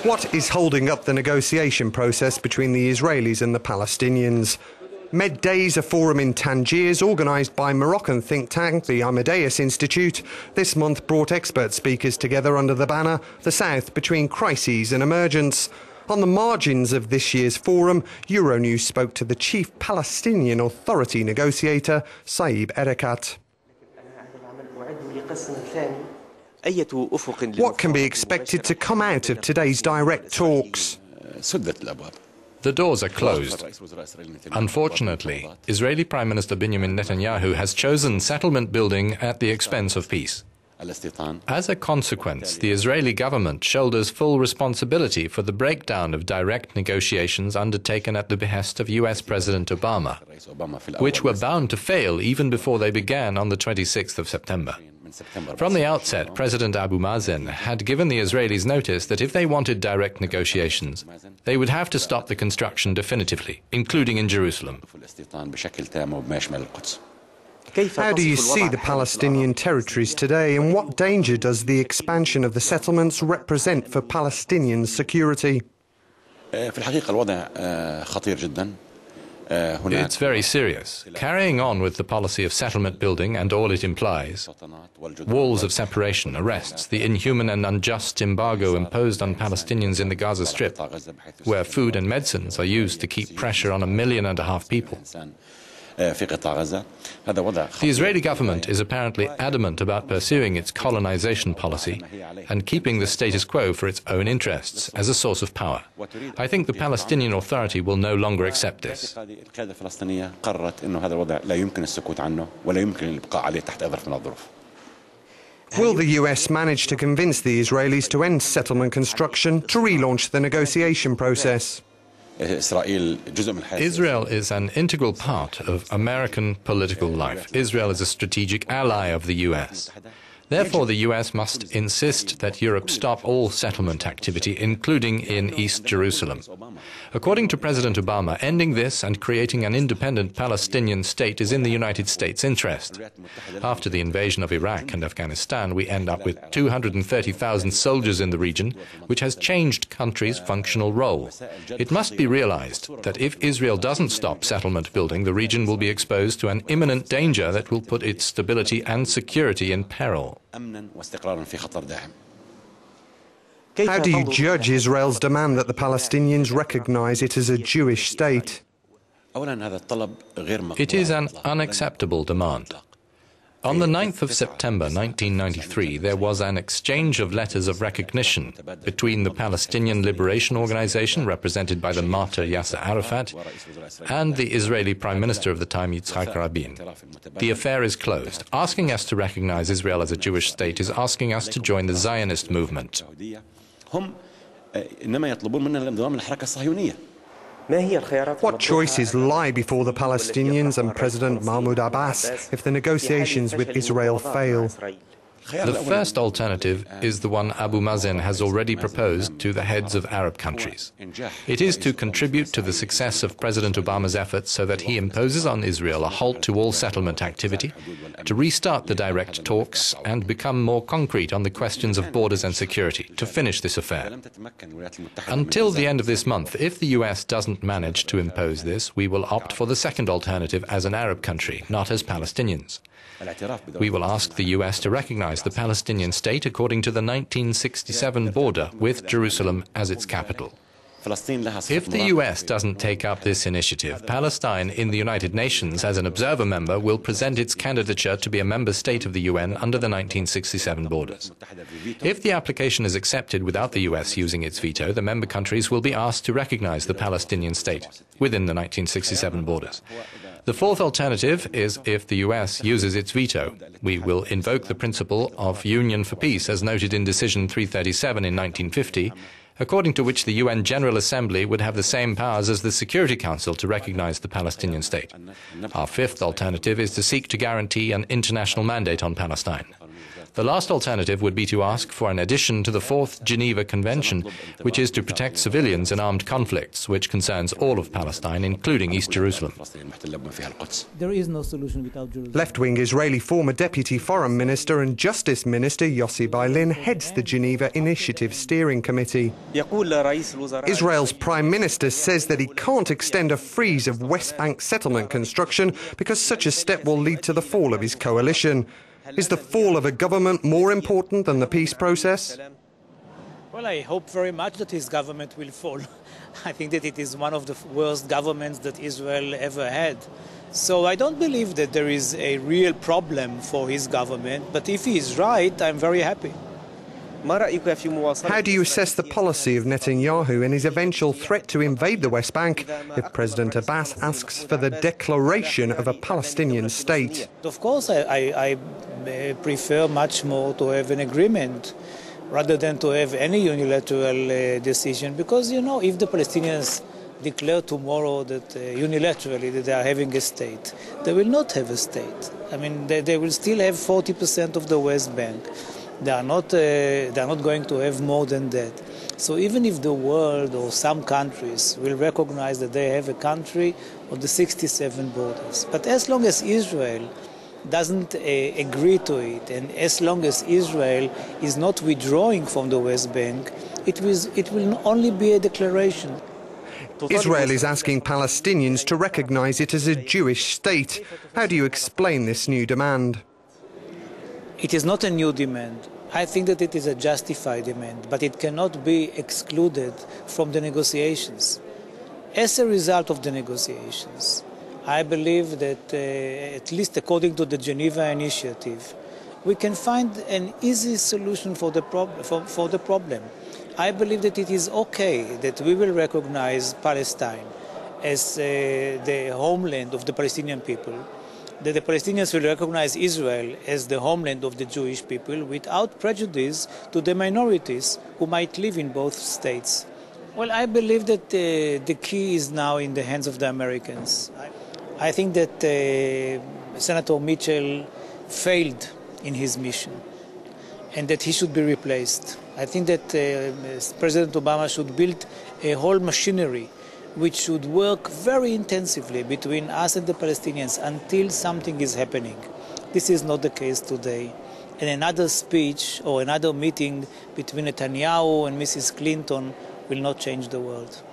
What is holding up the negotiation process between the Israelis and the Palestinians? Medays, a forum in Tangier, organised by Moroccan think tank, the Amadeus Institute, this month brought expert speakers together under the banner "The South Between Crises and Emergence." On the margins of this year's forum, Euronews spoke to the chief Palestinian Authority negotiator, Saeb Erekat. What can be expected to come out of today's direct talks? The doors are closed. Unfortunately, Israeli Prime Minister Benjamin Netanyahu has chosen settlement building at the expense of peace. As a consequence, the Israeli government shoulders full responsibility for the breakdown of direct negotiations undertaken at the behest of US President Obama, which were bound to fail even before they began on the 26th of September. From the outset, President Abu Mazen had given the Israelis notice that if they wanted direct negotiations, they would have to stop the construction definitively, including in Jerusalem. How do you see the Palestinian territories today, and what danger does the expansion of the settlements represent for Palestinian security? It's very serious. Carrying on with the policy of settlement building and all it implies, walls of separation, arrests, the inhuman and unjust embargo imposed on Palestinians in the Gaza Strip, where food and medicines are used to keep pressure on 1.5 million people. The Israeli government is apparently adamant about pursuing its colonization policy and keeping the status quo for its own interests as a source of power. I think the Palestinian Authority will no longer accept this. Will the US manage to convince the Israelis to end settlement construction, to relaunch the negotiation process? Israel is an integral part of American political life. Israel is a strategic ally of the US. Therefore, the US must insist that Europe stop all settlement activity, including in East Jerusalem. According to President Obama, ending this and creating an independent Palestinian state is in the United States' interest. After the invasion of Iraq and Afghanistan, we end up with 230,000 soldiers in the region, which has changed country's functional role. It must be realized that if Israel doesn't stop settlement building, the region will be exposed to an imminent danger that will put its stability and security in peril. How do you judge Israel's demand that the Palestinians recognize it as a Jewish state? It is an unacceptable demand. On the 9th of September 1993, there was an exchange of letters of recognition between the Palestinian Liberation Organization, represented by the martyr Yossi Arafat, and the Israeli Prime Minister of the time, Yitzhak Rabin. The affair is closed. Asking us to recognize Israel as a Jewish state is asking us to join the Zionist movement. What choices lie before the Palestinians and President Mahmoud Abbas if the negotiations with Israel fail? The first alternative is the one Abu Mazen has already proposed to the heads of Arab countries. It is to contribute to the success of President Obama's efforts so that he imposes on Israel a halt to all settlement activity, to restart the direct talks and become more concrete on the questions of borders and security, to finish this affair. Until the end of this month, if the US doesn't manage to impose this, we will opt for the second alternative as an Arab country, not as Palestinians. We will ask the US to recognize the Palestinian state according to the 1967 border with Jerusalem as its capital. If the US doesn't take up this initiative, Palestine in the United Nations as an observer member will present its candidature to be a member state of the UN under the 1967 borders. If the application is accepted without the US using its veto, the member countries will be asked to recognize the Palestinian state within the 1967 borders. The fourth alternative is if the US uses its veto. We will invoke the principle of union for peace as noted in Decision 337 in 1950, according to which the UN General Assembly would have the same powers as the Security Council to recognize the Palestinian state. Our fifth alternative is to seek to guarantee an international mandate on Palestine. The last alternative would be to ask for an addition to the Fourth Geneva Convention, which is to protect civilians in armed conflicts, which concerns all of Palestine, including East Jerusalem. There is no solution without Jerusalem. Left-wing Israeli former Deputy Foreign Minister and Justice Minister Yossi Beilin heads the Geneva Initiative Steering Committee. Israel's Prime Minister says that he can't extend a freeze of West Bank settlement construction because such a step will lead to the fall of his coalition. Is the fall of a government more important than the peace process? Well, I hope very much that his government will fall. I think that it is one of the worst governments that Israel ever had. So I don't believe that there is a real problem for his government, but if he is right, I'm very happy. How do you assess the policy of Netanyahu and his eventual threat to invade the West Bank if President Abbas asks for the declaration of a Palestinian state? Of course, I prefer much more to have an agreement rather than to have any unilateral decision, because, you know, if the Palestinians declare tomorrow that unilaterally that they are having a state, they will not have a state. I mean, they will still have 40% of the West Bank. They are not going to have more than that. So even if the world or some countries will recognize that they have a country of the 67 borders, but as long as Israel doesn't agree to it, and as long as Israel is not withdrawing from the West Bank, it will only be a declaration. Israel is asking Palestinians to recognize it as a Jewish state. How do you explain this new demand? It is not a new demand. I think that it is a justified demand, but it cannot be excluded from the negotiations. As a result of the negotiations, I believe that, at least according to the Geneva Initiative, we can find an easy solution for the problem. I believe that it is okay that we will recognize Palestine as the homeland of the Palestinian people, that the Palestinians will recognize Israel as the homeland of the Jewish people without prejudice to the minorities who might live in both states. Well, I believe that the key is now in the hands of the Americans. I think that Senator Mitchell failed in his mission and that he should be replaced. I think that President Obama should build a whole machinery which should work very intensively between us and the Palestinians until something is happening. This is not the case today. And another speech or another meeting between Netanyahu and Mrs. Clinton will not change the world.